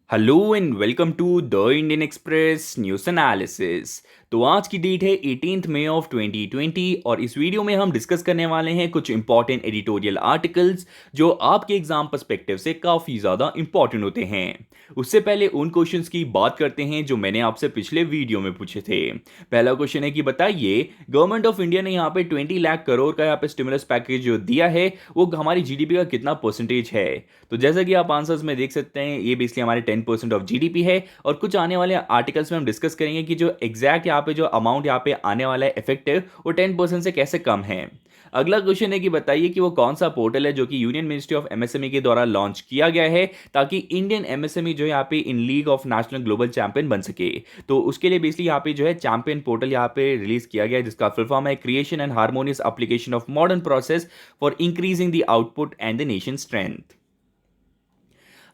Hello and welcome to the Indian Express news analysis. तो आज की डेट है 18th मई ऑफ 2020 और इस वीडियो में हम डिस्कस करने वाले हैं कुछ इंपॉर्टेंट एडिटोरियल आर्टिकल्स जो आपके एग्जाम पर्सपेक्टिव से काफ़ी ज़्यादा इंपॉर्टेंट होते हैं। उससे पहले उन क्वेश्चंस की बात करते हैं जो मैंने आपसे पिछले वीडियो में पूछे थे। पहला क्वेश्चन है कि बताइए, गवर्नमेंट ऑफ इंडिया ने यहाँ पे 20 लाख करोड़ का यहाँ पे स्टिमुलस पैकेज जो दिया है वो हमारी जीडीपी का कितना परसेंटेज है। तो जैसा कि आप आंसर्स में देख सकते हैं, ये बेसिकली हमारे 10% ऑफ जीडीपी है। और कुछ आने वाले आर्टिकल्स में हम डिस्कस करेंगे कि जो एग्जैक्ट यहाँ पे जो अमाउंट यहाँ पे आने वाला है इफेक्टिव वो 10% से कैसे कम है। अगला क्वेश्चन है कि बताइए कि वो कौन सा पोर्टल है जो कि यूनियन मिनिस्ट्री ऑफ एमएसएमई के द्वारा लॉन्च किया गया है ताकि इंडियन एमएसएमई जो है यहाँ पे इन league of national global champion बन सके। तो उसके लिए बेसिकली यहाँ पे जो है चैंपियन पोर्टल यहाँ पे रिलीज किया गया है जिसका फुल फॉर्म है creation and harmonious application of modern process for increasing the output and the nation strength.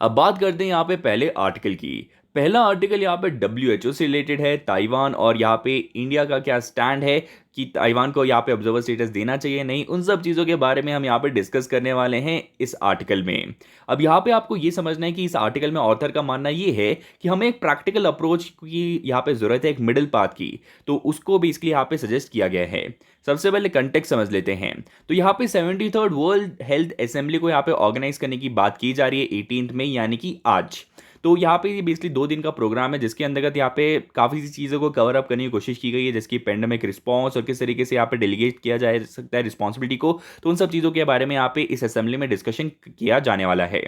अब बात करते हैं यहाँ पे पहले आर्टिकल की। पहला आर्टिकल यहाँ पे डब्ल्यू से रिलेटेड है, ताइवान और यहाँ पे इंडिया का क्या स्टैंड है कि ताइवान को यहाँ पे ऑब्जर्वर स्टेटस देना चाहिए नहीं, उन सब चीज़ों के बारे में हम यहाँ पे डिस्कस करने वाले हैं इस आर्टिकल में। अब यहाँ पे आपको ये समझना है कि इस आर्टिकल में ऑथर का मानना ये है कि हमें एक प्रैक्टिकल अप्रोच की यहाँ पे ज़रूरत है, एक मिडिल पाथ की। तो उसको भी इसके यहाँ पे सजेस्ट किया गया है। सबसे पहले कंटेक्स्ट समझ लेते हैं। तो यहाँ पे 73rd वर्ल्ड हेल्थ असेंबली को यहाँ पे ऑर्गेनाइज करने की बात की जा रही है 18th मई यानी कि आज। तो यहाँ पे ये बेसिकली 2 दिन का प्रोग्राम है जिसके अंतर्गत यहाँ पे काफ़ी सी चीज़ों को कवर अप करने की कोशिश की गई है, जैसे कि पेंडेमिक रिस्पॉन्स और किस तरीके से यहाँ पे डेलीगेट किया जा सकता है रिस्पॉन्सिबिलिटी को। तो उन सब चीज़ों के बारे में यहाँ पे इस असेंबली में डिस्कशन किया जाने वाला है।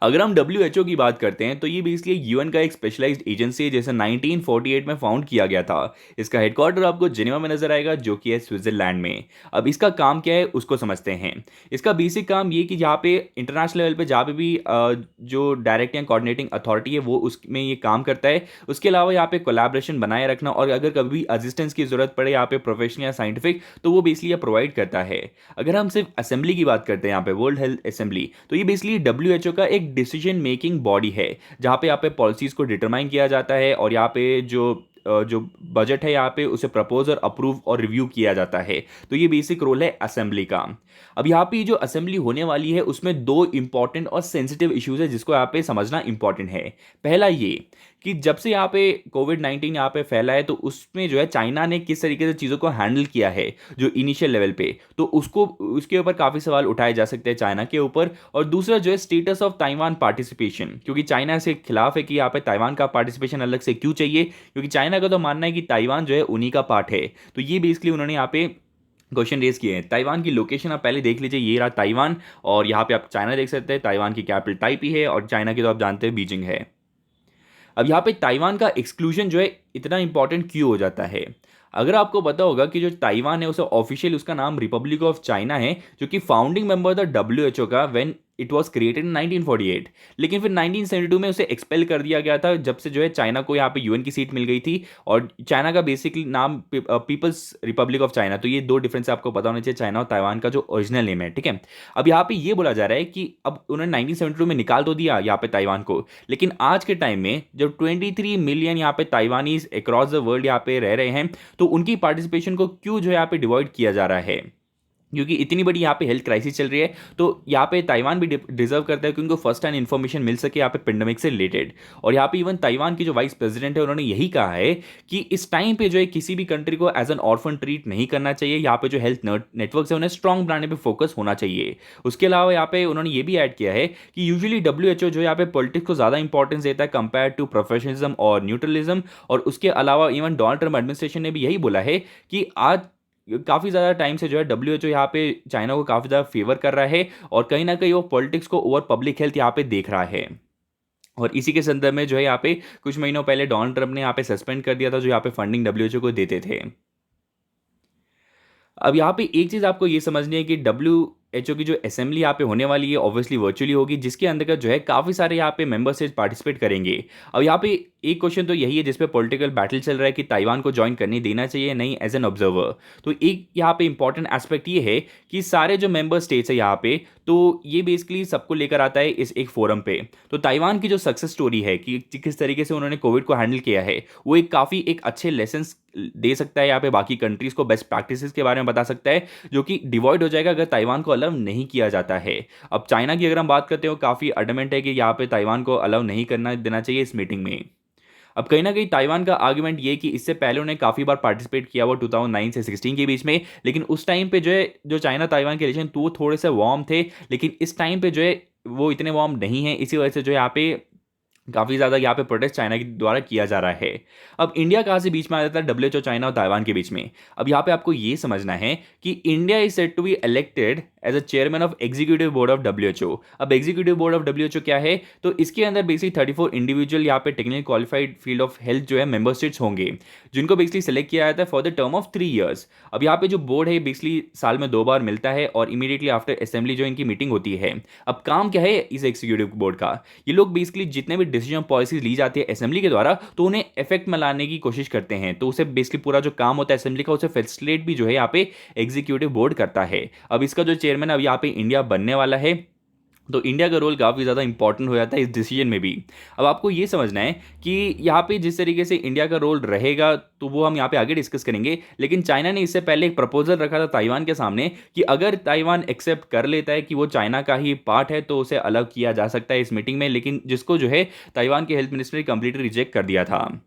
अगर हम डब्ल्यू की बात करते हैं तो ये बेसिकली यूएन का एक स्पेशलाइज्ड एजेंसी है जैसे 1948 में फाउंड किया गया था। इसका हेडक्वार्टर आपको जिनेवा में नजर आएगा जो कि है स्विट्जरलैंड में। अब इसका काम क्या है उसको समझते हैं। इसका बेसिक काम ये कि यहाँ पे इंटरनेशनल लेवल पे जहाँ पे भी जो डायरेक्ट या कोऑर्डिनेटिंग अथॉरिटी है वो उसमें ये काम करता है। उसके अलावा यहाँ पे कोलैबोरेशन बनाए रखना और अगर कभी भी असिस्टेंस की जरूरत पड़े यहाँ पे प्रोफेशनल या साइंटिफिक तो वो बेसिकली प्रोवाइड करता है। अगर हम सिर्फ असेंबली की बात करते हैं यहाँ पे वर्ल्ड हेल्थ असेंबली, तो ये बेसिकली डब्ल्यू का एक डिसीजन मेकिंग बॉडी है जहां पे यहाँ पे पॉलिसीज को डिटरमाइन किया जाता है और यहाँ पे जो बजट है यहाँ पे उसे प्रपोज और अप्रूव और रिव्यू किया जाता है। तो ये बेसिक रोल है असेंबली का। अब यहाँ पे जो असेंबली होने वाली है उसमें 2 इंपॉर्टेंट और सेंसिटिव इश्यूज है जिसको यहाँ पे समझना इंपॉर्टेंट है। पहला ये कि जब से यहाँ पे कोविड-19 यहाँ पे फैला है तो उसमें जो है चाइना ने किस तरीके से चीज़ों को हैंडल किया है जो इनिशियल लेवल पे, तो उसको उसके ऊपर काफ़ी सवाल उठाए जा सकते हैं चाइना के ऊपर। और दूसरा जो है स्टेटस ऑफ ताइवान पार्टिसिपेशन, क्योंकि चाइना से खिलाफ है कि यहाँ पे ताइवान का पार्टिसिपेशन अलग से क्यों चाहिए, क्योंकि चाइना का तो मानना है कि ताइवान जो है उन्हीं का पार्ट है। तो ये बेसिकली उन्होंने यहाँ पे क्वेश्चन रेज किए हैं। ताइवान की लोकेशन आप पहले देख लीजिए, ये रहा ताइवान और यहाँ पे आप चाइना देख सकते हैं। ताइवान की कैपिटल ताइपी है और चाइना की तो आप जानते हैं बीजिंग है। अब यहाँ पे ताइवान का एक्सक्लूजन जो है इतना इंपॉर्टेंट क्यों हो जाता है। अगर आपको पता होगा कि जो ताइवान है उसे ऑफिशियल उसका नाम रिपब्लिक ऑफ चाइना है जो कि फाउंडिंग मेंबर था डब्ल्यू का when it was created in 1948। लेकिन फिर 1972 में उसे एक्सपेल कर दिया गया था जब से जो है चाइना को यहाँ पे यूएन की सीट मिल गई थी और चाइना का बेसिकली नाम पीपल्स रिपब्लिक ऑफ चाइना। तो ये 2 डिफरेंस आपको पता होना चाहिए चाइना और ताइवान का जो ओरिजिनल नेम है, ठीक है। अब यहाँ पे ये बोला जा रहा है कि अब उन्होंने 1972 में निकाल तो दिया यहाँ पे ताइवान को, लेकिन आज के टाइम में जब 23 मिलियन यहाँ पे ताइवानीज अक्रॉस द वर्ल्ड यहाँ पे रह रहे हैं तो उनकी पार्टिसिपेशन को क्यों जो है यहाँ पे डिवाइड किया जा रहा है, क्योंकि इतनी बड़ी यहाँ पे हेल्थ क्राइसिस चल रही है। तो यहाँ पे ताइवान भी डिजर्व करता है कि उनको फर्स्ट हैंड इन्फॉर्मेशन मिल सके यहाँ पे पेंडेमिक से रिलेटेड। और यहाँ पे इवन ताइवान की जो वाइस प्रेसिडेंट है उन्होंने यही कहा है कि इस टाइम पे जो है किसी भी कंट्री को एज एन ऑर्फन ट्रीट नहीं करना चाहिए। यहाँ पे जो हेल्थ नेटवर्क है उन्हें स्ट्रॉन्ग बनाने पर फोकस होना चाहिए। उसके अलावा यहाँ पे उन्होंने ये भी ऐड किया है कि यूजुअली डब्ल्यू जो यहाँ पे पॉलिटिक्स को ज़्यादा इंपॉर्टेंस देता है कंपेयर टू प्रोफेशनलिज्म और न्यूट्रलिज्म। और उसके अलावा इवन डोनाल्ड ट्रम्प एडमिनिस्ट्रेशन ने भी यही बोला है कि आज काफ़ी ज़्यादा टाइम से जो है डब्ल्यू यहाँ पे चाइना को काफ़ी ज़्यादा फेवर कर रहा है और कहीं ना कहीं वो पॉलिटिक्स को ओवर पब्लिक हेल्थ यहाँ पे देख रहा है। और इसी के संदर्भ में जो है यहाँ पे कुछ महीनों पहले डोनाल्ड ट्रम्प ने यहाँ पे सस्पेंड कर दिया था जो यहाँ पे फंडिंग डब्ल्यू को देते थे। अब यहाँ पे एक चीज़ आपको ये समझनी है कि डब्ल्यू की जो असेंबली यहाँ पे होने वाली है ऑब्वियसली वर्चुअली होगी जिसके अंतर्गत जो है काफ़ी सारे यहाँ पे मेंबर स्टेट पार्टिसिपेट करेंगे। अब यहाँ पे एक क्वेश्चन तो यही है जिस पे पॉलिटिकल बैटल चल रहा है कि ताइवान को ज्वाइन करने देना चाहिए नहीं एज एन ऑब्जर्वर। तो एक यहाँ पे इंपॉर्टेंट एस्पेक्ट ये है कि सारे जो मेंबर स्टेट्स है यहाँ पे, तो ये बेसिकली सबको लेकर आता है इस एक फोरम पे। तो ताइवान की जो सक्सेस स्टोरी है कि किस तरीके से उन्होंने कोविड को हैंडल किया है, वो एक काफ़ी एक अच्छे लेसन दे सकता है यहाँ पे बाकी कंट्रीज को, बेस्ट प्रैक्टिसेस के बारे में बता सकता है, जो कि डिवॉइड हो जाएगा अगर ताइवान को अलाउ नहीं किया जाता है। अब चाइना की अगर हम बात करते हो, काफ़ी अडमेंट है कि यहाँ पे ताइवान को अलाउ नहीं करना देना चाहिए इस मीटिंग में। अब कहीं ना कहीं ताइवान का आर्गुमेंट ये कि इससे पहले उन्हें काफ़ी बार पार्टिसिपेट किया हुआ 2009 से 16 के बीच में, लेकिन उस टाइम पे जो है जो चाइना ताइवान के रिलेशन तो वो थोड़े से वार्म थे, लेकिन इस टाइम पे जो है वो इतने वार्म नहीं है। इसी वजह से जो है यहाँ पे काफ़ी ज़्यादा यहाँ पे प्रोटेस्ट चाइना के द्वारा किया जा रहा है। अब इंडिया कहाँ से बीच में आ जाता है डब्ल्यूएचओ, चाइना और ताइवान के बीच में? अब यहाँ पे आपको ये समझना है कि India is set to be elected as a chairman of executive board of WHO. अब एग्जीक्यूटिव बोर्ड ऑफ डब्ल्यूएचओ क्या है? तो इसके अंदर बेसिकली 34 इंडिविजुअल यहाँ पे technical qualified field of health जो है मेंबर स्टेट्स होंगे, जिनको बेसिकली सेलेक्ट किया जाता है for the term of 3 years. अब यहाँ पे जो बोर्ड है बेसिकली साल में 2 बार मिलता है और इमीडिएटली आफ्टर असेंबली जो इनकी मीटिंग होती है। अब काम क्या है इस एग्जीक्यूटिव बोर्ड का? ये लोग बेसिकली जितने भी डिसीजन पॉलिसीज ली जाती है असेंबली के द्वारा, तो उन्हें इफेक्ट में लाने की कोशिश करते हैं। तो उसे बेसिकली पूरा जो काम होता है असेंबली का, उसे फैसिलिटेट भी जो है यहाँ पे एग्जीक्यूटिव बोर्ड करता है। अब इसका जो चेयरमैन अब यहाँ पे इंडिया बनने वाला है, तो इंडिया का रोल काफ़ी ज़्यादा इंपॉर्टेंट हो जाता है इस डिसीजन में भी। अब आपको ये समझना है कि यहाँ पे जिस तरीके से इंडिया का रोल रहेगा, तो वो हम यहाँ पे आगे डिस्कस करेंगे। लेकिन चाइना ने इससे पहले एक प्रपोजल रखा था ताइवान के सामने कि अगर ताइवान एक्सेप्ट कर लेता है कि वो चाइना का ही पार्ट है, तो उसे अलग किया जा सकता है इस मीटिंग में, लेकिन जिसको जो है ताइवान के हेल्थ मिनिस्टर ने कंप्लीटली रिजेक्ट कर दिया था।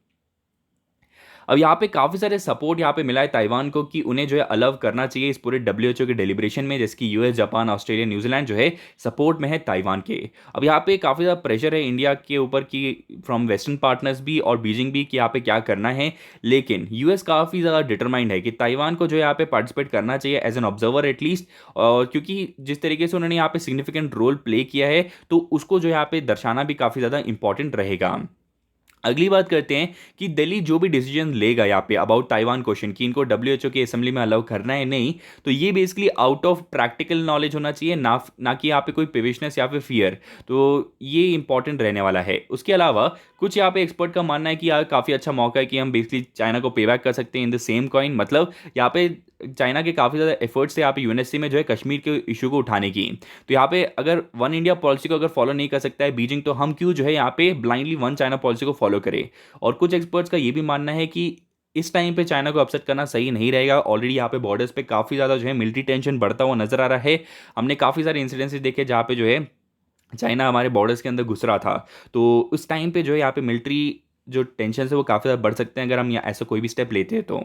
अब यहाँ पे काफ़ी सारे सपोर्ट यहाँ पे मिला है ताइवान को कि उन्हें जो है अलाउ करना चाहिए इस पूरे डब्ल्यूएचओ के डेलिब्रेशन में, जैसे कि यूएस, जापान, ऑस्ट्रेलिया, न्यूजीलैंड जो है सपोर्ट में है ताइवान के। अब यहाँ पे काफ़ी ज़्यादा प्रेशर है इंडिया के ऊपर कि फ्रॉम वेस्टर्न पार्टनर्स भी और बीजिंग भी कि यहाँ पे क्या करना है, लेकिन यूएस काफ़ी ज़्यादा डिटरमाइंड है कि ताइवान को जो है यहाँ पे पार्टिसिपेट करना चाहिए एज एन ऑब्जर्वर एटलीस्ट। और क्योंकि जिस तरीके से उन्होंने यहाँ पे सिग्निफिकेंट रोल प्ले किया है, तो उसको जो यहाँ पे दर्शाना भी काफ़ी ज़्यादा इंपॉर्टेंट रहेगा। अगली बात करते हैं कि दिल्ली जो भी डिसीजन लेगा यहाँ पे अबाउट ताइवान क्वेश्चन कि इनको डब्ल्यूएचओ की असेंबली में अलाउ करना है नहीं, तो ये basically out of practical knowledge होना चाहिए, ना कि यहाँ पे कोई प्रिविशनेस या फिर फियर। तो ये इंपॉर्टेंट रहने वाला है। उसके अलावा कुछ यहाँ पे एक्सपर्ट का मानना है कि यार काफ़ी अच्छा मौका है कि हम बेसिकली चाइना को पे बैक कर सकते हैं इन द सेम कॉइन। मतलब यहाँ पे चाइना के काफ़ी ज़्यादा एफर्ट्स है यहाँ पे यूएनएससी में जो है कश्मीर के इशू को उठाने की। तो यहाँ पे अगर वन इंडिया पॉलिसी को अगर फॉलो नहीं कर सकता है बीजिंग, तो हम क्यों जो है यहाँ पे ब्लाइंडली वन चाइना पॉलिसी को फॉलो करें। और कुछ एक्सपर्ट्स का ये भी मानना है कि इस टाइम पे चाइना को अपसेट करना सही नहीं रहेगा। ऑलरेडी यहाँ पे बॉर्डर्स पे काफ़ी ज़्यादा जो है मिलिट्री टेंशन बढ़ता हुआ नजर आ रहा है। हमने काफ़ी सारे इंसिडेंसेस देखे जहाँ पे जो है चाइना हमारे बॉर्डर्स के अंदर घुस रहा था। तो उस टाइम पे जो है यहाँ पे मिलिट्री जो टेंशन है वो काफ़ी ज़्यादा बढ़ सकते हैं अगर हम यहाँ ऐसा कोई भी स्टेप लेते हैं। तो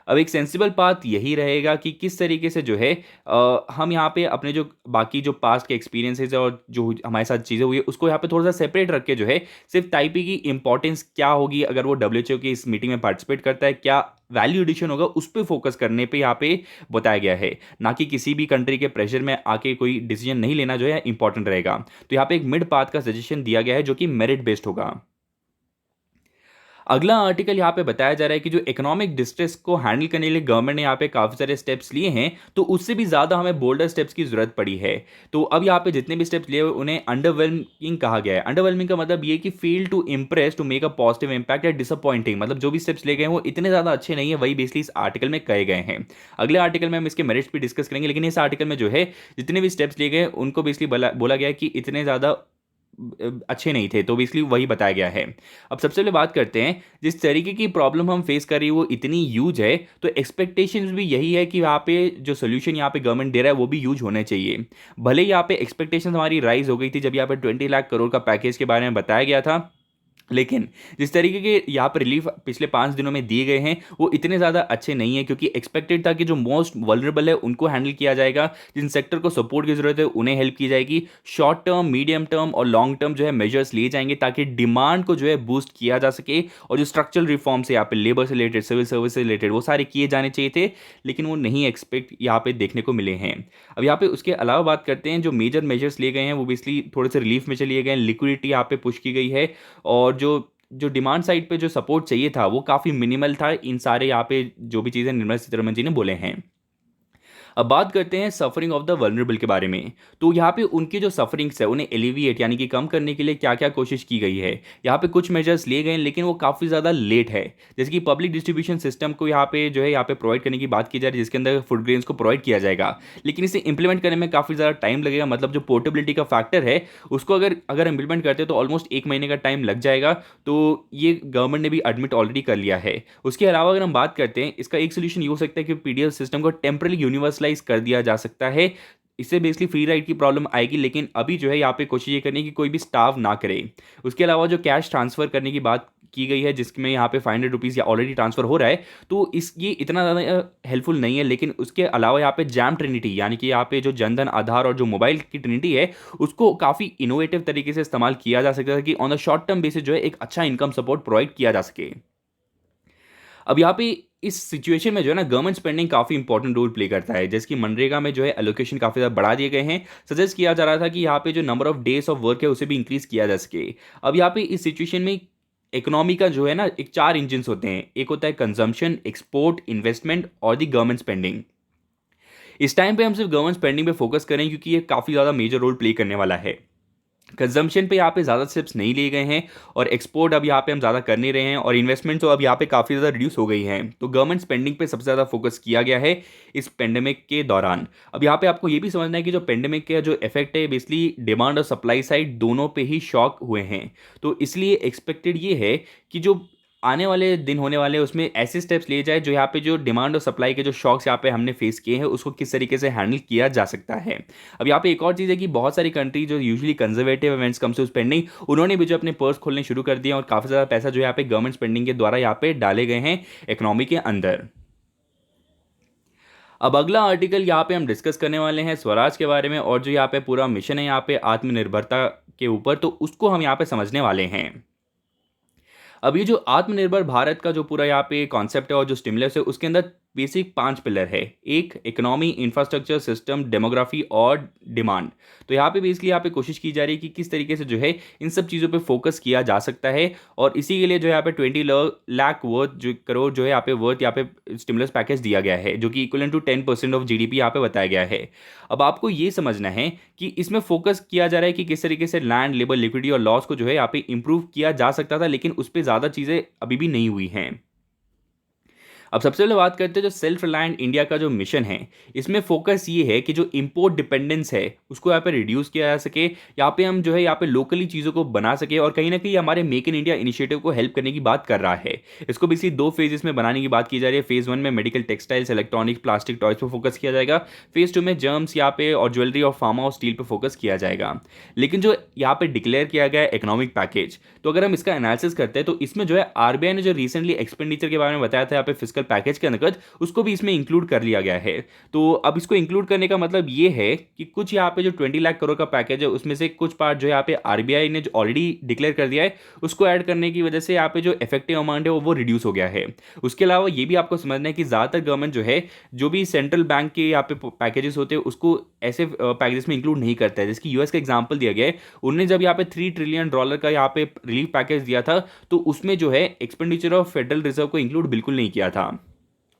अब एक सेंसिबल पाथ यही रहेगा कि किस तरीके से जो है हम यहाँ पे अपने जो बाकी जो पास्ट के एक्सपीरियंसेस और जो हमारे साथ चीज़ें हुई है उसको यहाँ पे थोड़ा सा सेपरेट रख के जो है सिर्फ ताइपी की इंपॉर्टेंस क्या होगी अगर वो डब्ल्यूएचओ की इस मीटिंग में पार्टिसिपेट करता है, क्या वैल्यू एडिशन होगा, उस पर फोकस करने पे यहाँ पे बताया गया है, ना कि किसी भी कंट्री के प्रेशर में आके कोई डिसीजन नहीं लेना जो है इंपॉर्टेंट रहेगा। तो यहाँ पे एक मिड पाथ का सजेशन दिया गया है जो कि मेरिट बेस्ड होगा। अगला आर्टिकल यहाँ पे बताया जा रहा है कि जो इकोनॉमिक डिस्ट्रेस को हैंडल करने के लिए गवर्नमेंट ने यहाँ पे काफ़ी सारे स्टेप्स लिए हैं, तो उससे भी ज़्यादा हमें बोल्डर स्टेप्स की जरूरत पड़ी है। तो अब यहाँ पे जितने भी स्टेप्स लिए हुए उन्हें अंडरवेलमिंग कहा गया है। अंडरवेलमिंग का मतलब ये कि fail to impress to make a positive impact या डिसअपॉइंटिंग, मतलब जो भी स्टेप्स लिए गए हैं वो इतने ज़्यादा अच्छे नहीं है, वही बेसिकली इस आर्टिकल में कहे गए हैं। अगले आर्टिकल में हम इसके मेरिट्स भी डिस्कस करेंगे, लेकिन इस आर्टिकल में जो है जितने भी स्टेप्स लिए गए उनको बेसिकली बोला गया है कि इतने ज़्यादा अच्छे नहीं थे, तो बेसिकली वही बताया गया है। अब सबसे पहले बात करते हैं जिस तरीके की प्रॉब्लम हम फेस कर रही है वो इतनी यूज है, तो एक्सपेक्टेशंस भी यही है कि यहाँ पे जो सोल्यूशन यहाँ पे गवर्नमेंट दे रहा है वो भी यूज होने चाहिए। भले ही यहाँ पे एक्सपेक्टेशंस हमारी राइज हो गई थी जब यहाँ पे 20 लाख करोड़ का पैकेज के बारे में बताया गया था, लेकिन जिस तरीके के यहाँ पर रिलीफ पिछले 5 दिनों में दिए गए हैं वो इतने ज़्यादा अच्छे नहीं है, क्योंकि एक्सपेक्टेड था कि जो मोस्ट वल्नरेबल है उनको हैंडल किया जाएगा, जिन सेक्टर को सपोर्ट की जरूरत है उन्हें हेल्प की जाएगी। शॉर्ट टर्म, मीडियम टर्म और लॉन्ग टर्म जो है मेजर्स लिए जाएंगे ताकि डिमांड को जो है बूस्ट किया जा सके, और जो स्ट्रक्चरल रिफॉर्म्स है यहाँ पे लेबर से रिलेटेड, सिविल सर्विस से रिलेटेड, वो सारे किए जाने चाहिए थे, लेकिन वो नहीं एक्सपेक्ट यहाँ पे देखने को मिले हैं। अब यहाँ पे उसके अलावा बात करते हैं जो मेजर मेजर्स लिए गए हैं वो बेसिकली थोड़े से रिलीफ में चलिए गए हैं। लिक्विडिटी यहाँ पे पुश की गई है, और जो जो डिमांड साइड पे जो सपोर्ट चाहिए था वो काफ़ी मिनिमल था। इन सारे यहाँ पे जो भी चीज़ें निर्मला सीतारमण जी ने बोले हैं। अब बात करते हैं सफरिंग ऑफ द वल्नरेबल के बारे में। तो यहाँ पे उनकी जो सफरिंग्स है उन्हें एलिविएट यानी कि कम करने के लिए क्या क्या कोशिश की गई है। यहाँ पे कुछ मेजर्स लिए गए हैं लेकिन वो काफ़ी ज़्यादा लेट है। जैसे कि पब्लिक डिस्ट्रीब्यूशन सिस्टम को यहाँ पे जो है यहाँ पे प्रोवाइड करने की बात की जा रही है, जिसके अंदर फूड ग्रेन्स को प्रोवाइड किया जाएगा, लेकिन इसे इंप्लीमेंट करने में काफ़ी ज़्यादा टाइम लगेगा। मतलब जो पोर्टेबिलिटी का फैक्टर है उसको अगर अगर इंप्लीमेंट करते हैं तो ऑलमोस्ट 1 महीने का टाइम लग जाएगा। तो ये गवर्नमेंट ने भी एडमिट ऑलरेडी कर लिया है। उसके अलावा अगर हम बात करते हैं, इसका एक सोल्यूशन ये हो सकता है कि पीडीएस सिस्टम को टेम्परली यूनिवर्सलाइज कर दिया जा सकता है। इससे बेसिकली फ्री राइड की प्रॉब्लम आएगी, लेकिन अभी जो है यहाँ पे कोशिश ये करनी है कि कोई भी स्टाफ ना करे। उसके अलावा जो कैश ट्रांसफर करने की बात की गई है, जिसमें यहाँ पे 500 रुपीज़ या ऑलरेडी ट्रांसफर हो रहा है, तो इस ये इतना ज़्यादा हेल्पफुल नहीं है। लेकिन उसके अलावा यहाँ पे जैम ट्रिनिटी यानी कि यहाँ पे जो जनधन आधार और जो मोबाइल की ट्रिनिटी है उसको काफ़ी इनोवेटिव तरीके से इस्तेमाल किया जा सकता है कि on the short term basis जो है एक अच्छा इनकम सपोर्ट प्रोवाइड किया जा सके। अब यहाँ पे इस सिचुएशन में जो है ना गवर्नमेंट स्पेंडिंग काफ़ी इंपॉर्टेंट रोल प्ले करता है। जैसे कि मनरेगा में जो है एलोकेशन काफ़ी ज़्यादा बढ़ा दिए गए हैं। सजेस्ट किया जा रहा था कि यहाँ पे जो number of days of work है उसे भी इंक्रीज किया जा सके। अब यहाँ पे इस सिचुएशन में इकोनॉमी का जो है ना एक 4 इंजन्स होते हैं। एक होता है कंजम्पशन, एक्सपोर्ट, इन्वेस्टमेंट और दी गवर्नमेंट स्पेंडिंग। इस टाइम पे हम सिर्फ गवर्नमेंट स्पेंडिंग पे फोकस करें क्योंकि ये काफ़ी ज़्यादा मेजर रोल प्ले करने वाला है। कंजम्पशन पे यहाँ पे ज़्यादा स्टेप्स नहीं लिए गए हैं और एक्सपोर्ट अब यहाँ पे हम ज़्यादा कर नहीं रहे हैं और इन्वेस्टमेंट तो अब यहाँ पे काफ़ी ज़्यादा रिड्यूस हो गई है। तो गवर्नमेंट स्पेंडिंग पे सबसे ज़्यादा फोकस किया गया है इस पेंडेमिक के दौरान। अब यहाँ पे आपको ये भी समझना है कि जो पेंडेमिक का जो इफेक्ट है बेसिकली डिमांड और सप्लाई साइड दोनों पे ही शॉक हुए हैं। तो इसलिए एक्सपेक्टेड ये है कि जो आने वाले दिन होने वाले हैं उसमें ऐसे स्टेप्स लिए जाए जो यहाँ पे जो डिमांड और सप्लाई के जो शॉक्स यहाँ पे हमने फेस किए हैं उसको किस तरीके से हैंडल किया जा सकता है। अब यहाँ पे एक और चीज़ है कि बहुत सारी कंट्री जो usually conservative events comes to spending, उन्होंने भी जो अपने पर्स खोलने शुरू कर दिए और काफ़ी ज़्यादा पैसा जो यहाँ पे गवर्नमेंट स्पेंडिंग के द्वारा यहाँ पे डाले गए हैं इकोनॉमी के अंदर। अब अगला आर्टिकल यहाँ पे हम डिस्कस करने वाले हैं स्वराज के बारे में और जो यहाँ पे पूरा मिशन है यहाँ पे आत्मनिर्भरता के ऊपर, तो उसको हम यहाँ पे समझने वाले हैं। अब ये जो आत्मनिर्भर भारत का जो पूरा यहाँ पे कॉन्सेप्ट है और जो स्टिमुलस है उसके अंदर बेसिक 5 पिलर है। एक इकोनॉमी, इंफ्रास्ट्रक्चर, सिस्टम, डेमोग्राफी और डिमांड। तो यहाँ पे बेसिकली यहाँ पे कोशिश की जा रही है कि किस तरीके से जो है इन सब चीज़ों पे फोकस किया जा सकता है और इसी के लिए जो यहाँ पे 20 लाख वर्थ जो करोड़ जो है यहाँ पे वर्थ यहाँ पे स्टिमुलस पैकेज दिया गया है, जो कि इक्वलेंट टू 10% ऑफ जीडीपी यहाँ पे बताया गया है। अब आपको ये समझना है कि इसमें फोकस किया जा रहा है कि किस तरीके से लैंड, लेबर, लिक्विडिटी और लॉस को जो है यहाँ पे इंप्रूव किया जा सकता था, लेकिन उस पर ज़्यादा चीज़ें अभी भी नहीं हुई हैं। अब सबसे पहले बात करते हैं जो सेल्फ रिलायंट इंडिया का जो मिशन है, इसमें फोकस ये है कि जो इंपोर्ट डिपेंडेंस है उसको यहाँ पे रिड्यूस किया जा सके। यहाँ पे हम जो है यहाँ पे लोकली चीज़ों को बना सके और कहीं ना कहीं हमारे मेक इन इंडिया इनिशिएटिव को हेल्प करने की बात कर रहा है। इसको बेसिकली 2 फेजेस में बनाने की बात की जा रही है। फेज 1 में medical, textiles, electronic, plastic, toys पर फोकस किया जाएगा। फेज 2 में जर्म्स यहाँ पे और ज्वेलरी और फार्मा और स्टील पर फोकस किया जाएगा। लेकिन जो यहाँ पे डिक्लेयर किया गया है इकोनॉमिक पैकेज, तो अगर हम इसका एनालिसिस करते हैं तो इसमें जो है आरबीआई ने जो रिसेंटली एक्सपेंडिचर के बारे में बताया था यहाँ पे फिजिकल पैकेज के अंतर्गत, उसको भी इसमें इंक्लूड कर लिया गया है। तो अब इसको इंक्लूड करने का मतलब ये है कि कुछ यहाँ पे जो 20 लाख करोड़ का पैकेज है उसमें से कुछ पार्ट जो यहाँ पे आरबीआई ने जो ऑलरेडी डिक्लेयर कर दिया है उसको ऐड करने की वजह से यहाँ पे जो इफेक्टिव अमाउंट है वो रिड्यूस हो गया है। उसके अलावा ये भी आपको समझना है कि ज़्यादातर गवर्नमेंट जो है जो भी सेंट्रल बैंक के यहाँ पे पैकेजेस होते हैं उसको ऐसे पैकेजेस में इंक्लूड नहीं करता है। जिसकी यूएस का एग्जाम्पल दिया गया है, उन्होंने जब यहाँ पे $3 ट्रिलियन का यहाँ पे रिलीफ पैकेज दिया था तो उसमें जो है एक्सपेंडिचर ऑफ फेडरल रिजर्व को इंक्लूड बिल्कुल नहीं किया था।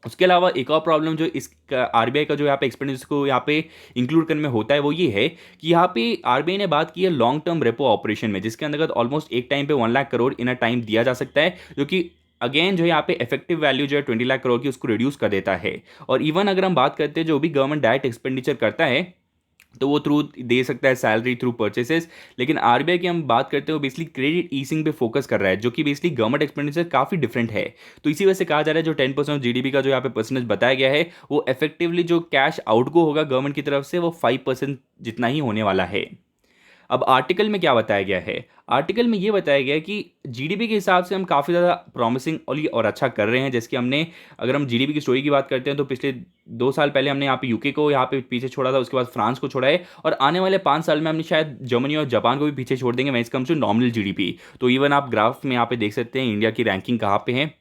उसके अलावा एक और प्रॉब्लम जो इस आरबीआई का जो यहाँ पे एक्सपेंडिचर को यहाँ पे इंक्लूड करने में होता है वो ये है कि यहाँ पे आरबीआई ने बात की है लॉन्ग टर्म रेपो ऑपरेशन में, जिसके अंतर्गत ऑलमोस्ट एक टाइम पे 1 लाख करोड़ इन अ टाइम दिया जा सकता है, जो कि अगेन जो है यहाँ पे इफेक्टिव वैल्यू जो है 20 लाख करोड़ की उसको रिड्यूस कर देता है। और इवन अगर हम बात करते हैं जो भी गवर्नमेंट डायरेक्ट एक्सपेंडिचर करता है तो वो थ्रू दे सकता है सैलरी, थ्रू परचेसेस। लेकिन आरबीआई की हम बात करते हैं वो बेसिकली क्रेडिट ईसिंग पे फोकस कर रहा है, जो कि बेसिकली गवर्नमेंट एक्सपेंडिचर काफ़ी डिफरेंट है। तो इसी वजह से कहा जा रहा है जो 10% जीडीपी का जो यहाँ पे परसेंटेज बताया गया है वो इफेक्टिवली जो कैश आउटगो होगा गवर्नमेंट की तरफ से वो 5% जितना ही होने वाला है। अब आर्टिकल में क्या बताया गया है, आर्टिकल में ये बताया गया है कि जीडीपी के हिसाब से हम काफ़ी ज़्यादा प्रॉमिसिंग और अच्छा कर रहे हैं। जैसे कि हमने अगर हम जीडीपी की स्टोरी की बात करते हैं तो पिछले 2 साल पहले हमने यहाँ पे यूके को यहाँ पे पीछे छोड़ा था, उसके बाद फ्रांस को छोड़ा है और आने वाले 5 साल में हमने शायद जर्मनी और जापान को भी पीछे छोड़ देंगे when it comes to nominal GDP. तो इवन आप ग्राफ में यहाँ पे देख सकते हैं इंडिया की रैंकिंग कहाँ पे है।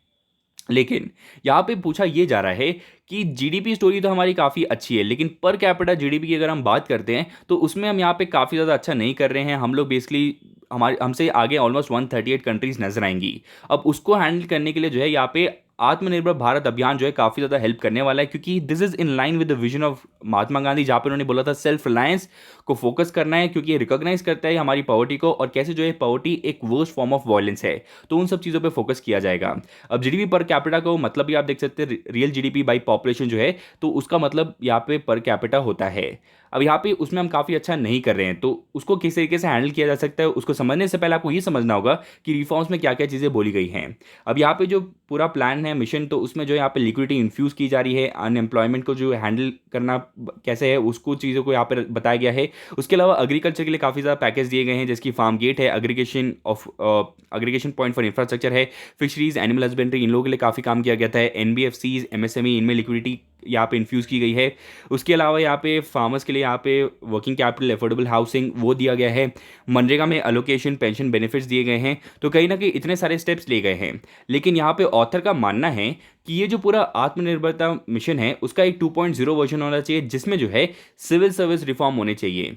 लेकिन यहाँ पे पूछा ये जा रहा है कि जीडीपी स्टोरी तो हमारी काफ़ी अच्छी है, लेकिन पर कैपिटा जीडीपी की अगर हम बात करते हैं तो उसमें हम यहाँ पे काफ़ी ज़्यादा अच्छा नहीं कर रहे हैं। हम लोग बेसिकली हमसे आगे ऑलमोस्ट 138 कंट्रीज नजर आएंगी। अब उसको हैंडल करने के लिए जो है यहाँ पे आत्मनिर्भर भारत अभियान जो है काफ़ी ज़्यादा हेल्प करने वाला है, क्योंकि this is in line with the vision of Mahatma Gandhi, जहाँ पे उन्होंने बोला था सेल्फ रिलायंस को फोकस करना है, क्योंकि ये रिकॉग्नाइज करता है हमारी पॉवर्टी को और कैसे जो है पॉवर्टी एक वर्स्ट फॉर्म ऑफ वायलेंस है। तो उन सब चीज़ों पे फोकस किया जाएगा। अब जीडीपी पर कैपिटा को मतलब भी आप देख सकते हैं, रियल जीडीपी बाई पॉपुलेशन जो है, तो उसका मतलब यहाँ पे पर कैपिटा होता है। अब यहाँ पे उसमें हम काफ़ी अच्छा नहीं कर रहे हैं, तो उसको किस तरीके से हैंडल किया जा सकता है, उसको समझने से पहले आपको ये समझना होगा कि रिफॉर्म्स में क्या क्या चीज़ें बोली गई हैं। अब यहाँ पे जो पूरा प्लान है मिशन, तो उसमें जो है यहाँ पे लिक्विडिटी इन्फ्यूज़ की जा रही है, अनएम्प्लॉयमेंट को जो हैंडल करना कैसे है उसको चीज़ों को यहाँ पे बताया गया है। उसके अलावा एग्रीकल्चर के लिए काफ़ी ज़्यादा पैकेज दिए गए हैं, जैसे कि फार्म गेट है, एग्रीगेशन पॉइंट फॉर इंफ्रास्ट्रक्चर है, फिशरीज, एनिमल हस्बेंड्री, इन लोगों के लिए काफ़ी काम किया गया था। एनबीएफसीज, एमएसएमई, इनमें लिक्विडिटी यहाँ पे इन्फ्यूज़ की गई है। उसके अलावा यहाँ पे फार्मर्स के लिए यहाँ पे वर्किंग कैपिटल, एफोर्डेबल हाउसिंग वो दिया गया है। मनरेगा में अलोकेशन, पेंशन बेनिफिट्स दिए गए हैं। तो कहीं ना कहीं इतने सारे स्टेप्स लिए गए हैं, लेकिन यहाँ पे ऑथर का मानना है कि ये जो पूरा आत्मनिर्भरता मिशन है उसका एक 2.0 वर्जन होना चाहिए, जिसमें जो है सिविल सर्विस रिफॉर्म होने चाहिए,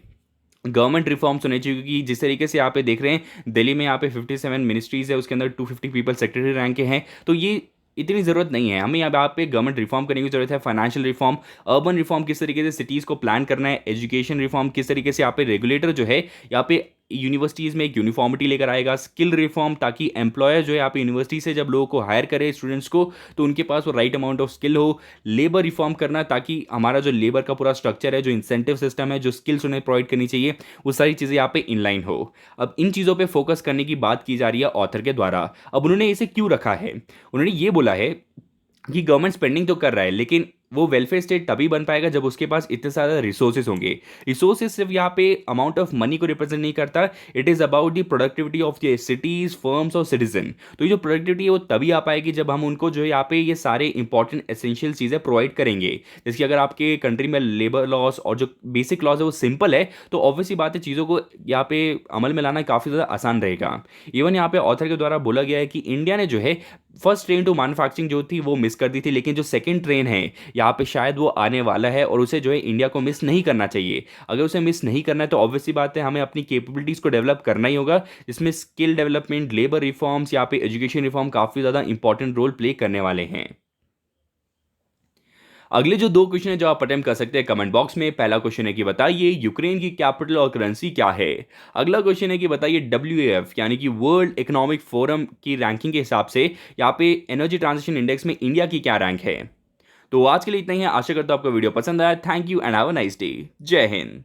गवर्नमेंट रिफॉर्म्स होने चाहिए। क्योंकि जिस तरीके से यहाँ पे देख रहे हैं, दिल्ली में यहाँ पे 57 मिनिस्ट्रीज है, उसके अंदर 250 पीपल सेक्रेटरी रैंक के हैं, तो ये इतनी ज़रूरत नहीं है। हमें यहाँ पे गवर्नमेंट रिफॉर्म करने की जरूरत है, फाइनेंशियल रिफॉर्म, अर्बन रिफॉर्म, किस तरीके से सिटीज़ को प्लान करना है, एजुकेशन रिफॉर्म, किस तरीके से यहाँ पे रेगुलेटर जो है यहाँ पे यूनिवर्सिटीज़ में एक यूनिफॉर्मिटी लेकर आएगा, स्किल रिफॉर्म, ताकि एम्प्लॉयर जो है यहाँ पे यूनिवर्सिटी से जब लोगों को हायर करे, स्टूडेंट्स को, तो उनके पास वो राइट अमाउंट ऑफ स्किल हो। लेबर रिफॉर्म करना, ताकि हमारा जो लेबर का पूरा स्ट्रक्चर है, जो इंसेंटिव सिस्टम है, जो स्किल्स उन्हें प्रोवाइड करनी चाहिए, वो सारी चीज़ें यहाँ पे इनलाइन हो। अब इन चीज़ों पे फोकस करने की बात की जा रही है ऑथर के द्वारा। अब उन्होंने इसे क्यों रखा है, उन्होंने ये बोला है कि गवर्नमेंट स्पेंडिंग तो कर रहा है, लेकिन वो वेलफेयर स्टेट तभी बन पाएगा जब उसके पास इतने सारे रिसोर्सेज होंगे। रिसोर्सेज सिर्फ यहाँ पे अमाउंट ऑफ मनी को रिप्रेजेंट नहीं करता, it is about the productivity of the cities, firms और सिटीजन। तो ये जो प्रोडक्टिविटी है वो तभी आ पाएगी जब हम उनको जो है यहाँ पे ये सारे इंपॉर्टेंट एसेंशियल चीज़ें प्रोवाइड करेंगे। जैसे कि अगर आपके कंट्री में लेबर लॉस और जो बेसिक लॉज है वो सिंपल है, तो ऑब्वियसली बात है चीज़ों को यहाँ पे अमल में लाना काफ़ी ज़्यादा आसान रहेगा। इवन यहाँ पे ऑथर के द्वारा बोला गया है कि इंडिया ने जो है फर्स्ट ट्रेन टू मैन्युफैक्चरिंग जो थी वो मिस कर दी थी, लेकिन जो सेकंड ट्रेन है यहाँ पे शायद वो आने वाला है, और उसे जो है इंडिया को मिस नहीं करना चाहिए। अगर उसे मिस नहीं करना है तो ऑब्वियसली बात है हमें अपनी कैपेबिलिटीज़ को डेवलप करना ही होगा, जिसमें स्किल डेवलपमेंट, लेबर रिफॉर्म्स, यहाँ पे एजुकेशन रिफॉर्म काफ़ी ज़्यादा इंपॉर्टेंट रोल प्ले करने वाले हैं। अगले जो दो क्वेश्चन है जो आप अटेम्प्ट कर सकते हैं कमेंट बॉक्स में। पहला क्वेश्चन है कि बताइए यूक्रेन की कैपिटल और करेंसी क्या है। अगला क्वेश्चन है कि बताइए WEF यानी कि वर्ल्ड इकोनॉमिक फोरम की रैंकिंग के हिसाब से यहाँ पे एनर्जी ट्रांजिशन इंडेक्स में इंडिया की क्या रैंक है। तो आज के लिए इतना ही है, आशा करता हूं आपको वीडियो पसंद आया। Thank you and have a nice day. जय हिंद।